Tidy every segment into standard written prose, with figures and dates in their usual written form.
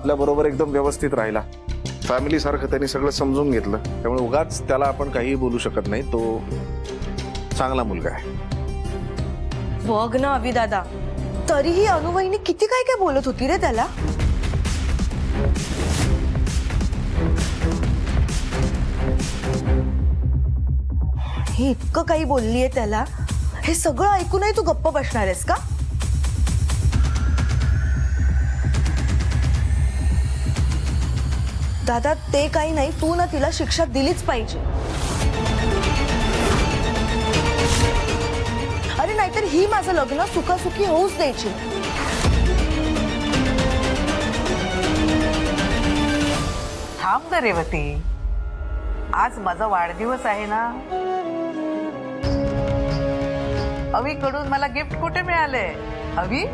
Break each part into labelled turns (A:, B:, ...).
A: आपल्या बरोबर एकदम व्यवस्थित राहिला, फॅमिली सारखं त्यांनी सगळं समजून घेतलं, त्यामुळे उगाच त्याला आपण काही बोलू शकत नाही. तो चांगला मुलगा आहे.
B: बघ ना अभि दादा, तरीही अनुवहिनी किती काय काय बोलत होती रे त्याला. हे इतकं काही बोललीये त्याला, हे सगळं ऐकूनही तू गप्प बसणार आहेस का? दादा ते काही नाही, तू ना तिला शिक्षा दिलीच पाहिजे. अरे नाहीतर ही माझं लग्न सुखासुखी होऊच द्यायची.
C: थांब ना रेवती, आज माझा वाढदिवस आहे ना. अवीकडून मला गिफ्ट कुठे मिळालंय? अवी,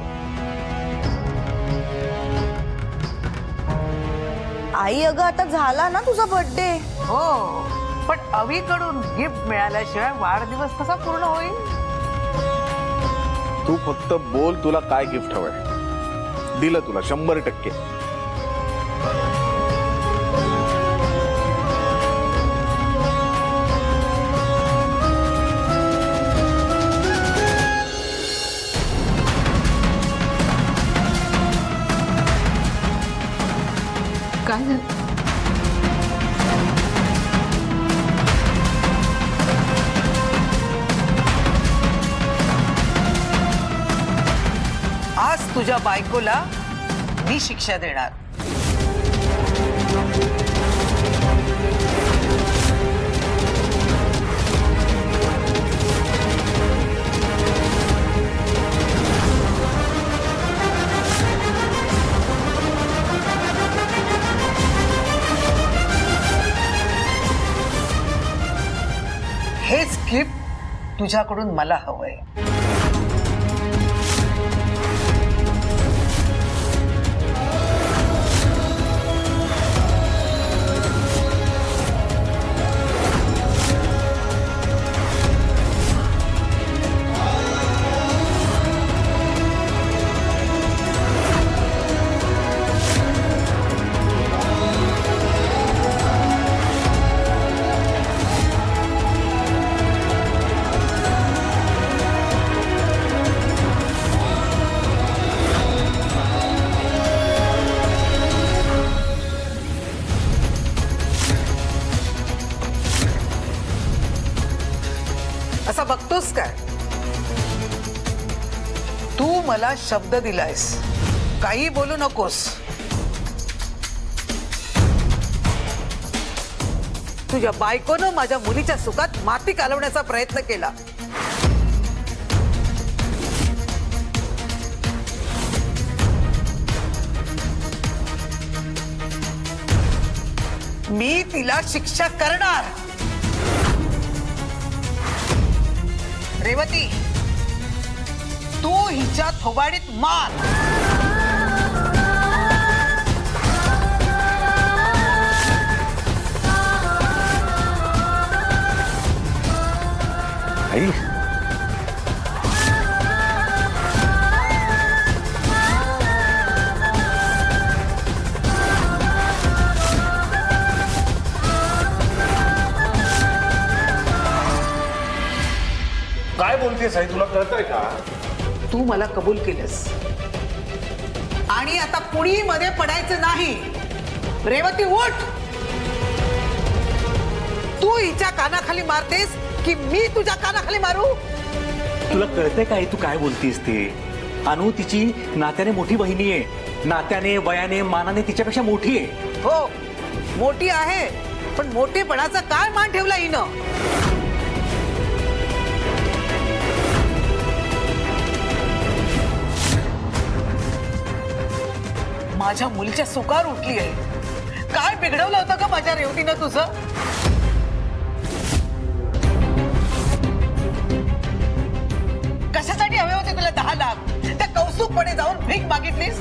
B: आई अगं आता झाला ना तुझा बर्थडे.
C: हो, पण अवीकडून गिफ्ट मिळाल्याशिवाय वाढदिवस कसा पूर्ण होईल?
A: तू फक्त बोल तुला काय गिफ्ट हवंय, दिलं तुला 100%.
D: काय झालं?
C: आज तुझ्या बायकोला मी शिक्षा देणार. हेच गिफ्ट तुझ्याकडून मला हवंय. असा बघतोस काय? तू मला शब्द दिलायस, काही बोलू नकोस. तुझ्या बायकोनं माझ्या मुलीच्या सुखात माती कालवण्याचा प्रयत्न केला. मी तिला शिक्षा करणार. रेवती, तू हिच्या थोबाडीत मार.
A: आई, काय बोलतेस आई, तुला कळतंय का?
C: तू मला कबूल केलंस आणि आता कुणी मध्ये पडायचं नाही. रेवती उठ. तू हिच्या कानाखाली मारतेस की मी तुझ्या कानाखाली मारू?
E: तुला कळतंय काय तू काय बोलतीस ते? अनु तिची नात्याने मोठी बहिणी आहे, नात्याने वयाने मानाने तिच्यापेक्षा मोठी आहे.
C: हो, मोठी आहे, पण मोठेपणाचा काय मान ठेवला हिनं? माझ्या मुलीच्या सुकार उठली आहे. काय बिघडवलं होतं का माझ्या रेवतीनं तुझं? कशासाठी हवे होते तुला 10 लाख? त्या कौतुकपणे जाऊन भीक मागितलीस.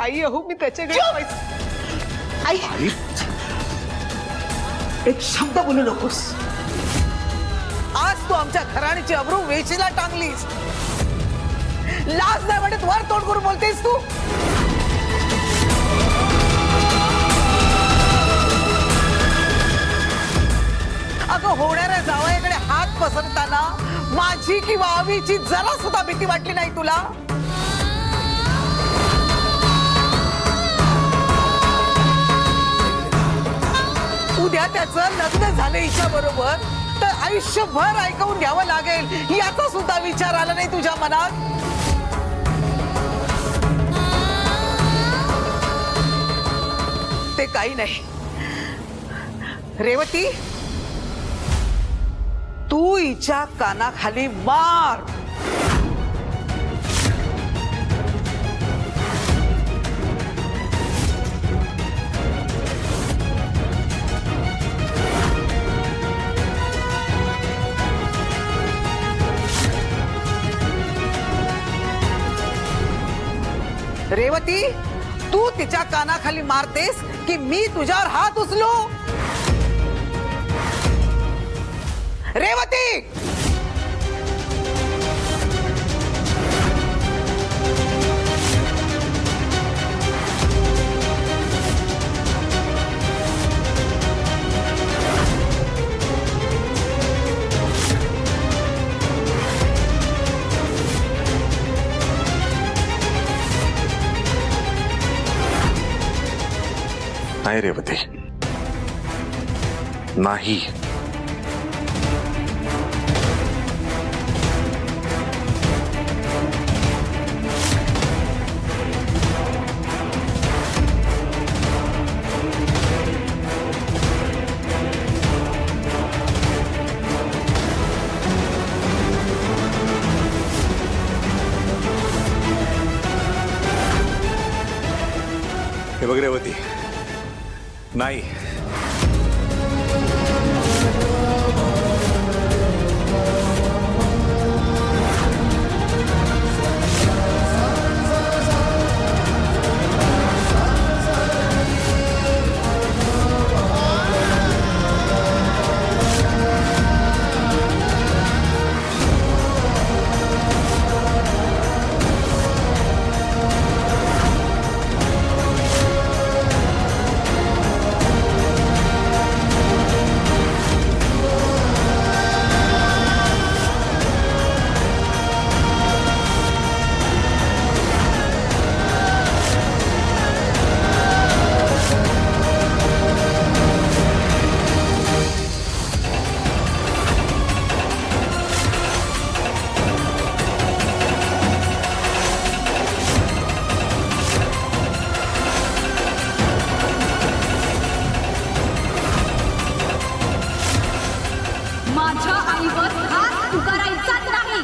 C: आई अहो, मी त्याच्याकडे पैसे. आई, एक शब्द बोलू नकोस. आमच्या घराण्याची अब्रू वेचीला टांगलीस. लाज नाही वाटत वर तोंड करून बोलतेस तू. अगं होणाऱ्या जावयाकडे हात पसरताना माझी किंवा अवीची जरा सुद्धा भीती वाटली नाही तुला? उद्या त्याचं लग्न झालं हिच्या बरोबर तर आयुष्यभर ऐकवून घ्यावं लागेल याचा सुद्धा विचार आला नाही तुझ्या मनात? ते काही नाही. रेवती, तू हिच्या कानाखाली मार. रेवती, तू तिच्या कानाखाली मारतेस की मी तुझ्यावर हात उचलू? रेवती,
A: नाही रेवती, नाही.
E: हे बघ रेवती, नाही.
D: माझ्या आईवर हात उगारायचाच नाही.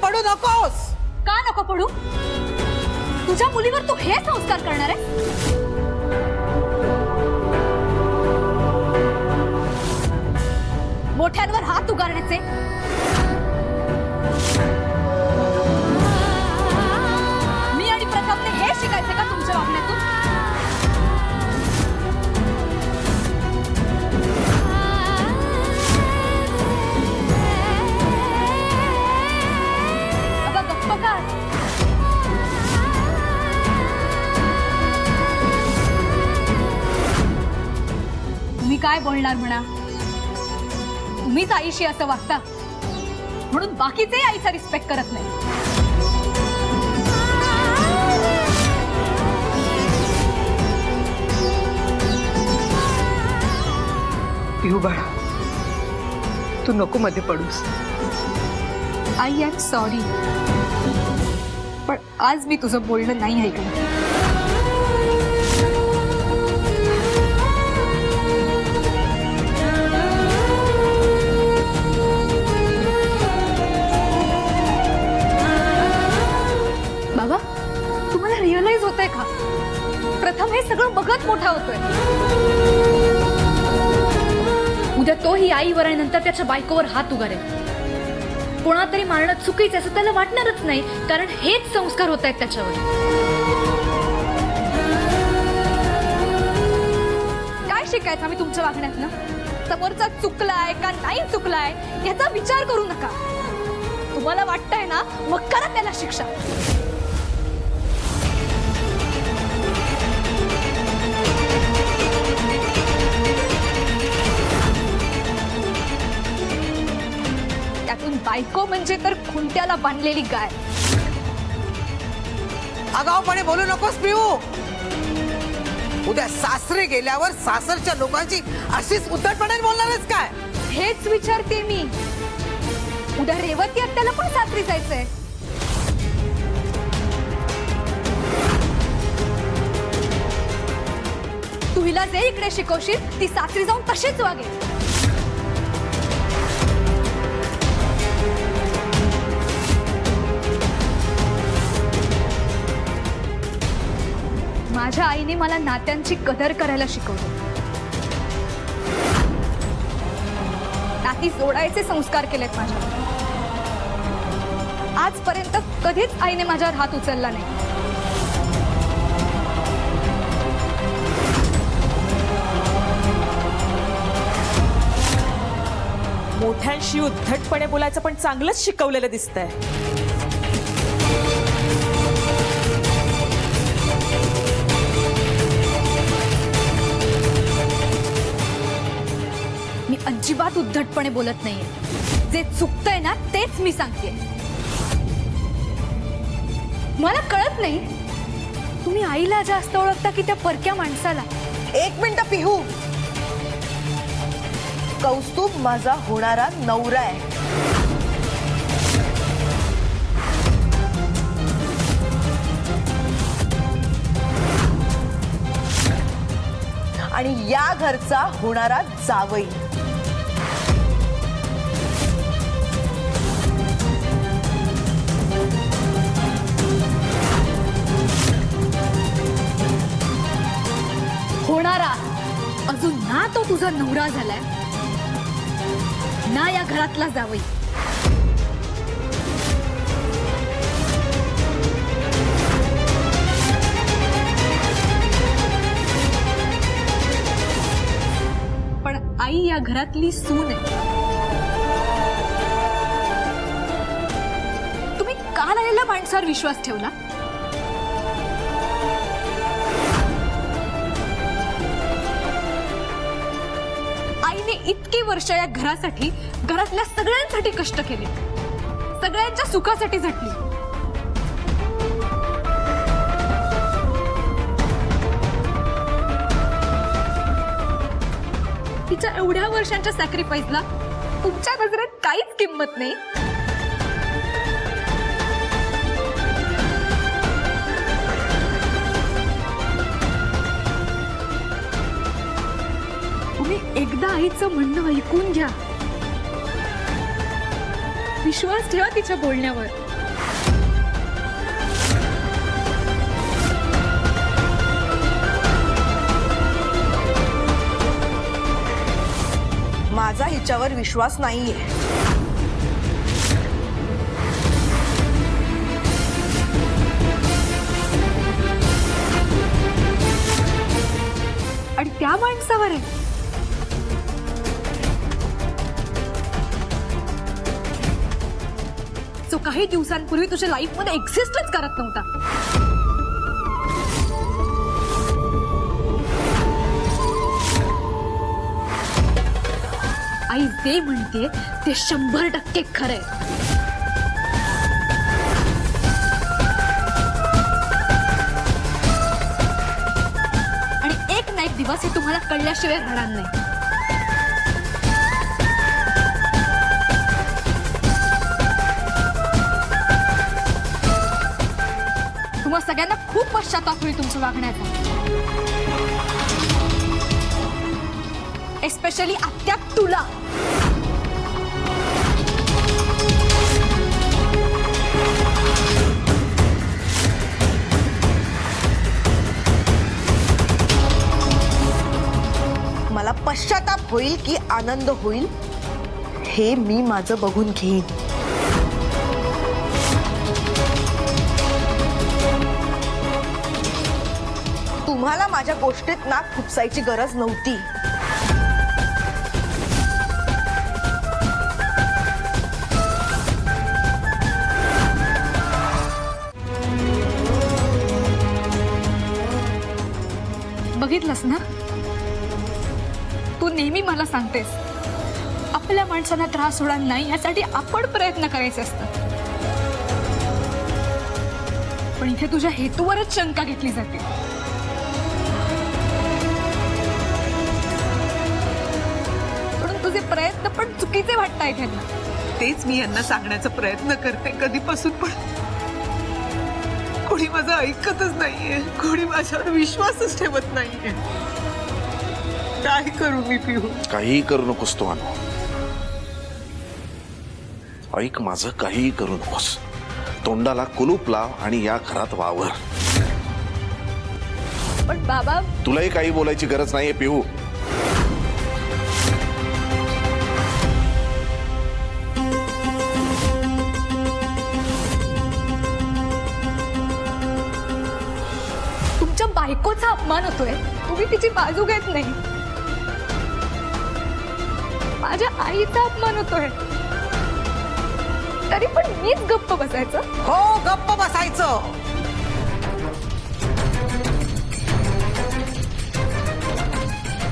C: पडू नकोस.
D: का नको पडू? तुझ्या मुलीवर तू हे संस्कार करणार आहे? मोठ्यांवर हात उगारण्याचे? मी आणि प्रतापने हे शिकायचे का तुमच्या वागण्यातून? तुम्ही काय बोलणार म्हणा? तुम्हीच आईशी असं वागता म्हणून बाकीचे आईचा रिस्पेक्ट करत नाही.
C: पिऊ बाळा, तू नको मध्ये पडूस.
D: आई एम सॉरी, पण आज मी तुझं बोलणं नाही ऐकलं. रिअलाइज होतंय का? प्रथम हे सगळं बघत मोठा होतोय. उद्या तो ही आईवर आणि नंतर त्याच्या बायकोवर हात उगारेल. कोणा तरी मारणं चुकीचं असं त्याला वाटणारच नाही, कारण हेच संस्कार होत आहेत त्याच्यावर. काय शिकायचं आम्ही तुमच्या वागण्यातनं? समोरचा चुकलाय का नाही चुकलाय याचा विचार करू नका. तुम्हाला वाटतंय ना, मग करा त्याला शिक्षा. त्यातून बायको म्हणजे तर खुंट्याला बांधलेली गाय.
C: आगाऊपणे बोलू नकोस पिऊ. उद्या सासरे गेल्यावर सासरच्या लोकांची अशीच उद्धटपणे बोलणारच काय?
D: हेच विचारते मी. उद्या रेवती आत्याला पण सासरी जायचंय. तू हिला जे इकडे शिकवशील ती सासरी जाऊन तशीच वागेल. माझ्या आईने मला नात्यांची कदर करायला शिकवलं. नाती जोडायचे संस्कार केलेत माझ्यावर. आजपर्यंत कधीच आईने माझ्यावर हात उचलला नाही.
F: मोठ्यांशी उद्धटपणे बोलायचं पण चांगलंच शिकवलेलं दिसतंय.
D: मी अजिबात उद्धटपणे बोलत नाहीये. जे चुकतंय ना तेच मी सांगते. मला कळत नाही तुम्ही आईला जास्त ओळखता की त्या परक्या माणसाला.
B: एक मिनिट पिहू. कौस्तुभ माझा होणारा नवरा आहे. आणि या घरचा होणारा जावई.
D: होणारा अजून ना तो तुझा नवरा झालाय ना या घरातला जावई. पण आई या घरातली सून आहे. तुम्ही काल आलेल्या माणसावर विश्वास ठेवला. आईने इतकी वर्ष या घरासाठी, घरातल्या सगळ्यांसाठी कष्ट केले, सगळ्यांच्या सुखासाठी झटली. तिच्या एवढ्या वर्षांच्या सॅक्रिफाईसला तुमच्या नजरेत काहीच किंमत नाही. तुम्ही एकदा आईचं म्हणणं ऐकून घ्या. विश्वास ठेवा तिच्या बोलण्यावर.
B: माझा हिच्यावर विश्वास नाहीये.
D: आणि त्या माणसावर आहे. जो काही दिवसांपूर्वी तुझ्या लाईफ मध्ये एक्झिस्टच करत नव्हता. आई जे म्हणते ते 100% खरंय. आणि एक ना एक दिवस हे तुम्हाला कळल्याशिवाय राहणार नाही. तुम्हा सगळ्यांना खूप पश्चाताप होईल तुमच्या वागण्याचा. एस्पेशली आत्या तुला.
B: होईल की आनंद होईल हे मी माझं बघून घेईन. तुम्हाला माझ्या गोष्टीत नाक खुपसायची गरज नव्हती.
D: बघितलंस ना, तू नेहमी मला सांगतेस आपल्या माणसांना त्रास होणार नाही यासाठी आपण प्रयत्न करायचे असतात, पण इथे तुझ्या हेतूवरच शंका घेतली जाते. म्हणून तुझे प्रयत्न पण चुकीचे वाटतायत ह्यांना.
C: तेच मी यांना सांगण्याचा प्रयत्न करते कधीपासून, पण कोणी माझं ऐकतच नाहीये, कोणी माझ्यावर विश्वासच ठेवत नाहीये. काय करू मी पिहू?
A: काहीही करू नकोस तू अनु. ऐक माझं, काहीही करू नकोस. तोंडाला कुलूप लाव आणि या घरात वावर.
D: पण बाबा,
A: तुलाही काही बोलायची गरज नाहीये पिहू.
D: तुमच्या बायकोचा अपमान होतोय, तुम्ही तिची बाजू घेत नाही. माझ्या आईचा अपमान होतोय, तरी पण मीच गप्प बसायचं.
C: हो, गप्प बसायचं.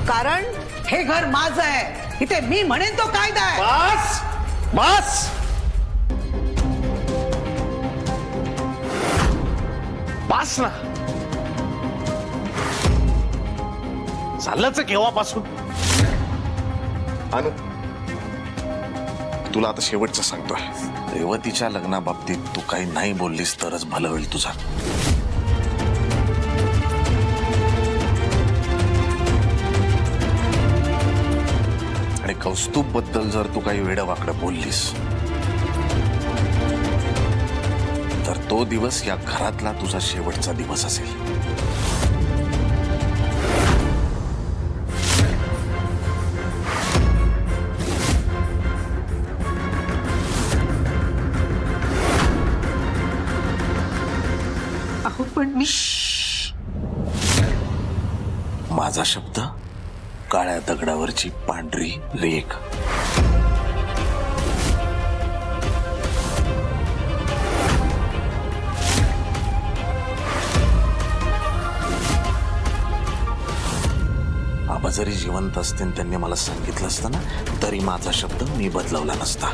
C: कारण हे घर माझं आहे, इथे मी म्हणेन तो कायदा आहे.
A: बस बस. बस ना. चाललंच केव्हापासून. अनु, तुला आता शेवटचं सांगतोय, रेवतीच्या लग्नाबाबतीत तू काही नाही बोललीस तरच भलं होईल तुझा. आणि कौस्तुभ बद्दल जर तू काही वेडवाकडं बोललीस तर तो दिवस या घरातला तुझा शेवटचा दिवस असेल.
C: अहो पण मी
A: माझा शब्द काळ्या दगडावरची पांढरी रेख. आबा जरी जिवंत असते त्यांनी मला सांगितलं असतं ना, तरी माझा शब्द मी बदलवला नसता.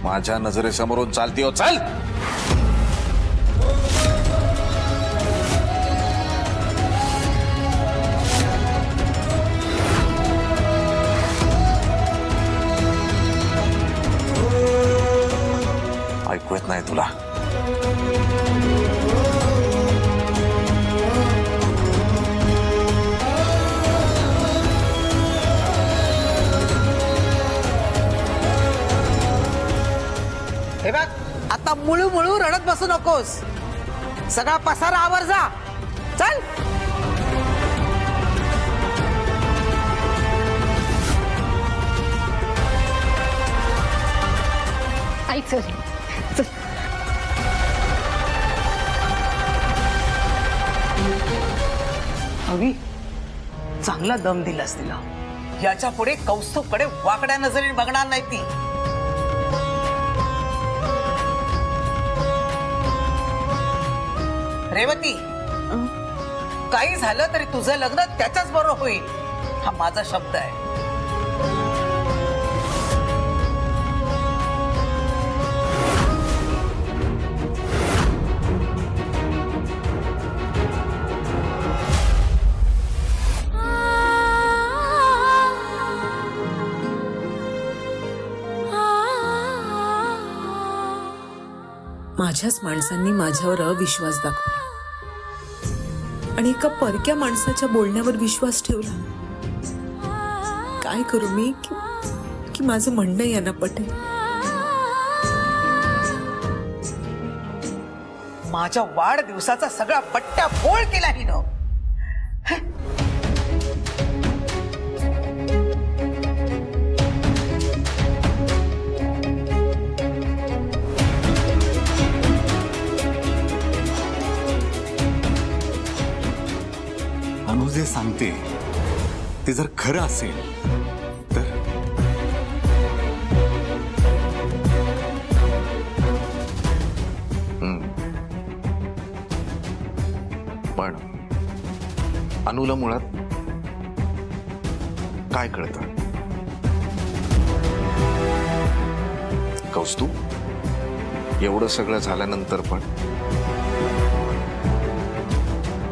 A: माझ्या नजरेसमोरून चालती हो, चल. ऐकू येत नाही तुला?
C: हे बघ, आता मुळू मुळू रडत बसू नकोस. सगळा पसारा आवर जा. चल.
D: आई चल चल.
C: हवी चांगला दम दिलास तिला. याच्या पुढे कौस्तुभकडे वाकड्या नजरेने बघणार नाही ती. रेवती, काही झालं तरी तुझं लग्न त्याच्याच बरोबर होईल, हा माझा शब्द आहे.
G: माझ्याच माणसांनी माझ्यावर अविश्वास दाखवला आणि एका परक्या माणसाच्या बोलण्यावर विश्वास ठेवला. काय करू मी की माझं म्हणणं यांना पटेल.
C: माझ्या वाढदिवसाचा सगळा पट्टा फोड केला हिनं.
E: अनु जे सांगते ते जर खरं असेल तर
A: पण अनुला मुळात काय कळतं? कौस्तुभ, एवढं सगळं झाल्यानंतर पण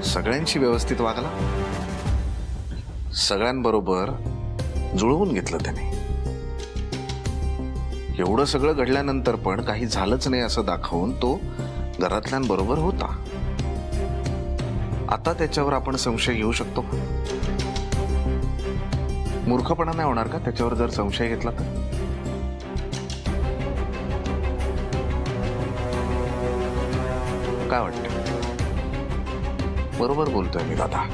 A: सगळ्यांशी व्यवस्थित वागला, सगळ्यांबरोबर जुळवून घेतलं त्याने. एवढं सगळं घडल्यानंतर पण काही झालंच नाही असं दाखवून तो घरातल्यांबरोबर होता. आता त्याच्यावर आपण संशय घेऊ शकतो का? मूर्खपणा नाही होणार का त्याच्यावर जर संशय घेतला तर? काय वाटतं? बरोबर बोलतोय मी दादा.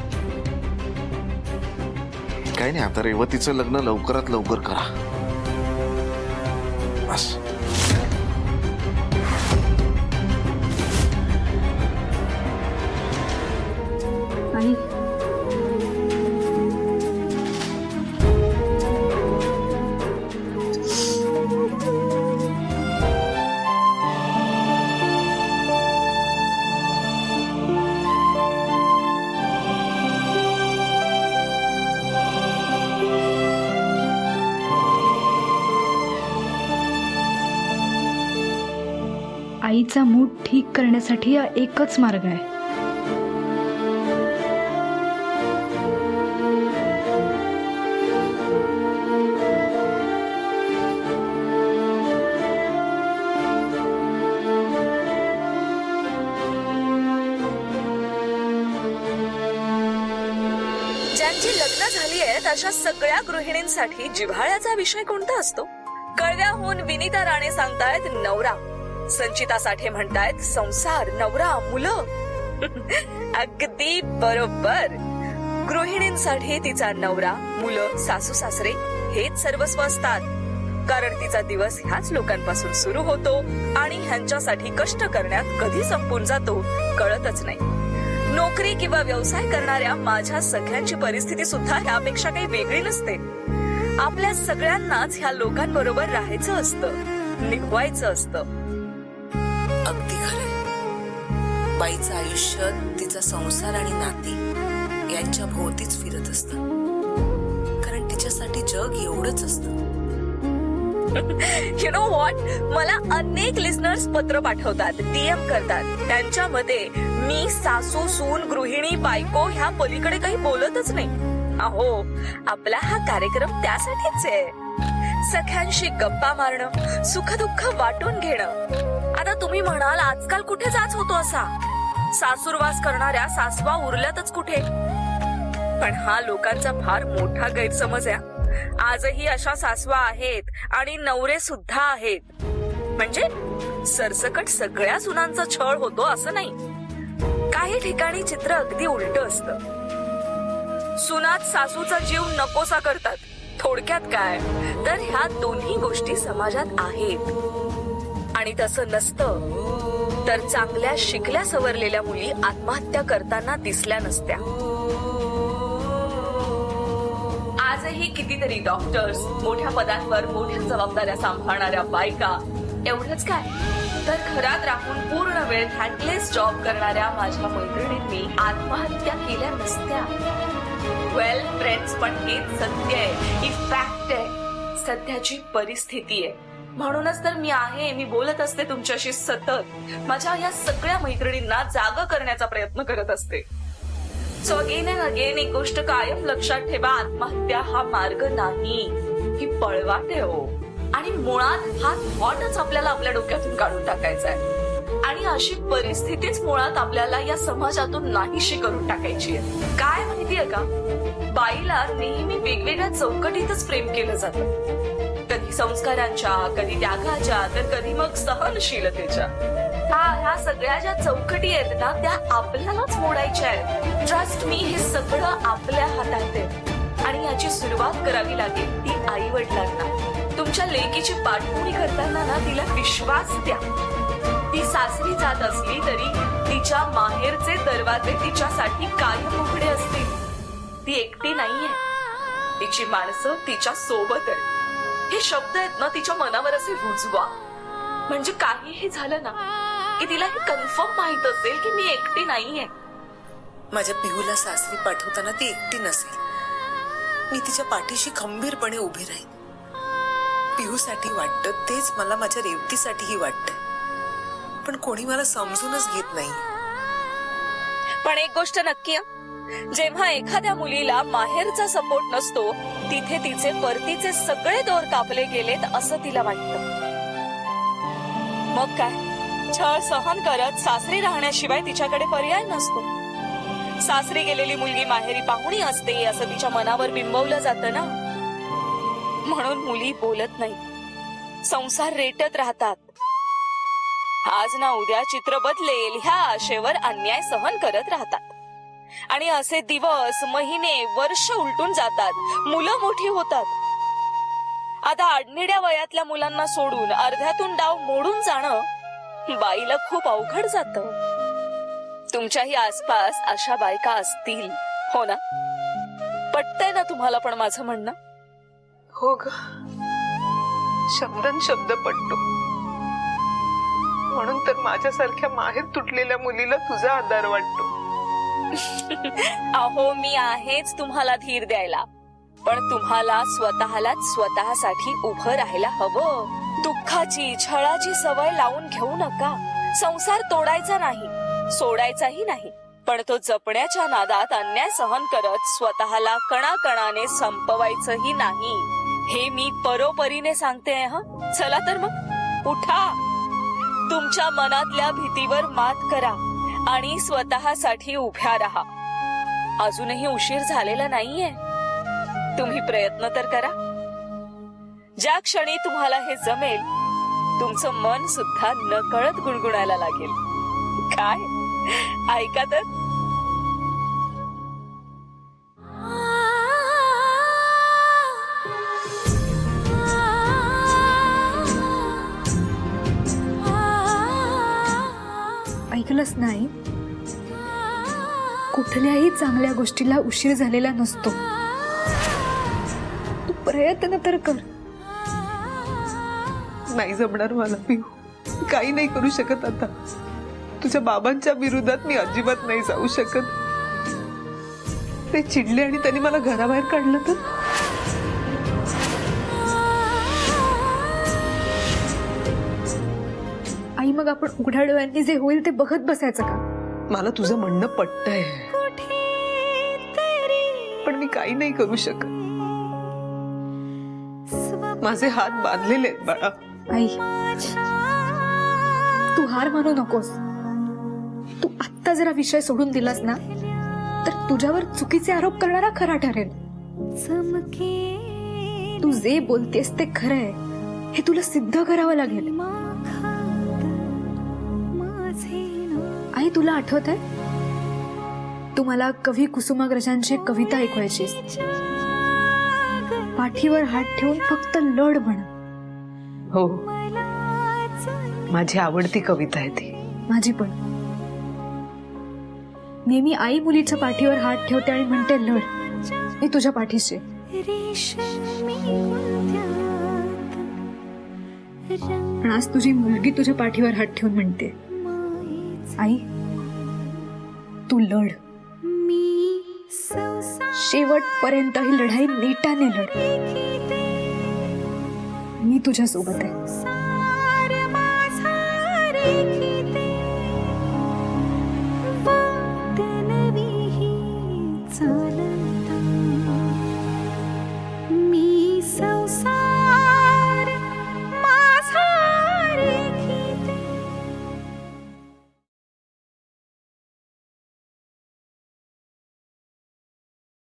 A: काही नाही, आता रेवतीचं लग्न लवकरात लवकर करा बस.
D: आई, आईचा मूड ठीक करण्यासाठी हा एकच मार्ग आहे.
H: ज्यांची लग्न झाली आहेत अशा सगळ्या गृहिणींसाठी जिव्हाळ्याचा विषय कोणता असतो? कळव्याहून विनीता राणे सांगतायत नवरा, संचिता साठे म्हणतायत संसार, नवरा, मुलं. अगदी बरोबर. गृहिणींसाठी तिचा नवरा, मुलं, सासू सासरे हेच सर्वस्व असतात. कारण तिचा दिवस ह्याच लोकांपासून सुरू होतो आणि ह्यांच्यासाठी कष्ट करण्यात कधी संपून जातो कळतच नाही. नोकरी किंवा व्यवसाय करणाऱ्या माझ्या सगळ्यांची परिस्थिती सुद्धा ह्यापेक्षा काही वेगळी नसते. आपल्या सगळ्यांनाच ह्या लोकांबरोबर राहायचं असतं, निभवायचं असतं.
G: अगदी खरंय. बाईचं आयुष्य तिचा संसार आणि नाती यांच्या भोवतीच फिरत असतं. कारण तिच्यासाठी जग एवढंच असतं.
H: यु नो व्हॉट, मला अनेक लिस्नर्स पत्र पाठवतात, डीएम करतात. त्यांच्या मते मी सासू, सून, गृहिणी, बायको ह्या पलीकडे काही बोलतच नाही. अहो, आपला हा कार्यक्रम त्यासाठीच आहे. सख्यांशी गप्पा मारणं, सुखदुःख वाटून घेणं. आता तुम्ही म्हणाल आजकाल कुठे जाच होतो असा? सासूरवास करणाऱ्या सासवा उरल्यातच कुठे? पण हा लोकांचा फार मोठा गैरसमज आहे. आजही अशा सासवा आहेत आणि नवरे सुद्धा आहेत. म्हणजे सरसकट सगळ्या सुनांचा छळ होतो असं नाही. काही ठिकाणी चित्र अगदी उलट असतं. सुनात सासूचा जीव नकोसा करतात. थोडक्यात काय तर ह्या दोन्ही गोष्टी समाजात आहेत. आणि तसं नसतं तर चांगल्या शिकल्या सवरलेल्या मुली आत्महत्या करताना दिसल्या नसत्या. आजही कितीतरी डॉक्टर्स, मोठ्या पदांवर मोठ्या जबाबदाऱ्या सांभाळणाऱ्या बायका, एवढंच काय तर घरात राहून पूर्ण वेळ थँकलेस जॉब करणाऱ्या माझ्या मैत्रिणींनी आत्महत्या केल्या नसत्या. वेल फ्रेंड्स, पण हेच सत्य आहे, ही फॅक्ट आहे, सध्याची परिस्थिती आहे. म्हणूनच तर मी आहे, मी बोलत असते तुमच्याशी सतत. माझ्या या सगळ्या मैत्रिणींना जागा करण्याचा प्रयत्न करत असते. सो अगेन अँड अगेन एक गोष्ट कायम लक्षात ठेवा, आत्महत्या हा मार्ग नाही, ही पळवाट आहे हो. आणि मुळात हा थॉटच आपल्याला आपल्या डोक्यातून काढून टाकायचा आहे. आणि अशी परिस्थितीच मुळात आपल्याला या समाजातून नाहीशी करून टाकायची आहे. काय माहितीये का, बाईला नेहमी वेगवेगळ्या चौकटीतच प्रेम केलं जातं. कधी संस्कारांच्या, कधी त्यागाच्या, तर कधी मग सहनशीलतेच्या. ह्या सगळ्या ज्या चौकटी आहेत ना त्या आपल्यालाच मोडायच्या आहेत. ट्रस्ट मी, हे सगळं आपल्या हातात आहे आणि याची सुरुवात करावी लागेल ती आई वडिलांना. तुमच्या लेकीची पाठवणी करताना ना तिला विश्वास द्या. ती सासरी जात असली तरी तिच्या माहेरचे दरवाजे तिच्यासाठी कायम उघडे असतील. ती एकटी नाहीये, तिची माणसं तिच्या सोबत आहेत. हे शब्द आहेत ना तिच्या मनावर असे रुजवा. म्हणजे काहीही झालं ना की तिला हे कन्फर्म माहित असेल की मी एकटी नाहीये.
G: माझ्या पिहूला सासरी पाठवताना ती एकटी नसेल. मी तिच्या पाठीशी खंबीरपणे उभी राहीन. पिहूसाठी वाटतं तेच मला माझ्या रेवतीसाठीही वाटतं, पण कोणी मला समजूनच घेत नाही.
H: पण एक गोष्ट नक्की आहे, जेव्हा एखाद्या मुलीला माहेरचा सपोर्ट नसतो तिथे तिचे परतीचे सगळे दोर कापले गेलेत असं तिला वाटतं. मग काय, छळ सहन करत सासरी राहण्याशिवाय तिच्याकडे पर्याय नसतो. सासरी गेलेली मुलगी माहेरी पाहुणी असते असं तिच्या मनावर बिंबवलं जातं ना, म्हणून मुली बोलत नाही, संसार रेटत राहतात. आज ना उद्या चित्र बदलेल ह्या आशेवर अन्याय सहन करत राहतात. आणि असे दिवस, महिने, वर्ष उलटून जातात. मुलं मोठी होतात. आता आडनिड्या वयातल्या मुलांना सोडून अर्ध्यातून डाव मोडून जाणं बाईला खूप अवघड जातं. तुमच्याही आसपास अशा बायका असतील, हो ना? पटतंय ना तुम्हाला पण माझं म्हणणं?
C: हो ग, शब्दन शब्द पडतो. म्हणून तर माझ्यासारख्या माहेर तुटलेल्या मुलीला तुझा आधार वाटतो.
H: अहो, मी आहेच तुम्हाला धीर द्यायला, पण तुम्हाला स्वतःसाठी उभं राहायला हवं. दुःखाची, छळाची सवय लावून घेऊ नका. संसार तोडायचा नाही, सोडायचाही नाही, पण तो जपण्याच्या नादात अन्याय सहन करत स्वतःला कणाकणाने संपवायचंही नाही. हे मी परोपरीने सांगते. चला तर मग उठा, तुमच्या मनातल्या भीतीवर मात करा आणि स्वतःसाठी उभ्या राहा. अजूनही उशीर झालेला नाहीये. तुम्ही प्रयत्न तर करा. ज्या क्षणी तुम्हाला हे जमेल तुमचं मन सुद्धा नकळत गुणगुणायला लागेल. काय, ऐका तर.
D: ऐकलंच नाही, कुठल्याही चांगल्या गोष्टीला उशीर झालेला नसतो. तू प्रयत्न तर कर.
C: नाही जमणार मला पिहू, काही नाही करू शकत. आता तुझ्या बाबांच्या विरोधात मी अजिबात नाही जाऊ शकत. ते चिडले आणि त्यांनी मला घराबाहेर काढलं तर?
D: आई, मग आपण उघड्या डोळ्यांनी जे होईल ते बघत बसायचं का?
C: मला तुझं म्हणणं पटतंय, पण मी काही नाही करू शकत. माझे हात बांधलेले आहेत बाळा.
D: आई, तू हार मानू नकोस. तू आत्ता जरा विषय सोडून दिलास ना तर तुझ्यावर चुकीचे आरोप करणारा खरा ठरेल. तू जे बोलतेस ते खरं आहे हे तुला सिद्ध करावं लागेल. आई, तुला आठवत आहे तू मला कवी कुसुमाग्रजांची कविता ऐकवायचीस. पाठीवर हात ठेवून फक्त लढ म्हण.
C: हो, माझी आवडती कविता आहे ती.
D: माझी पण. नेहमी आई मुलीच्या पाठीवर हात ठेवते आणि म्हणते लढ, मी तुझ्या पाठीशी. पण आज तुझी मुलगी तुझ्या पाठीवर हात ठेवून म्हणते आई तू लढ. शेवटपर्यंत ही लढाई नेटाने लढ. मी तुझ्या सोबत आहे.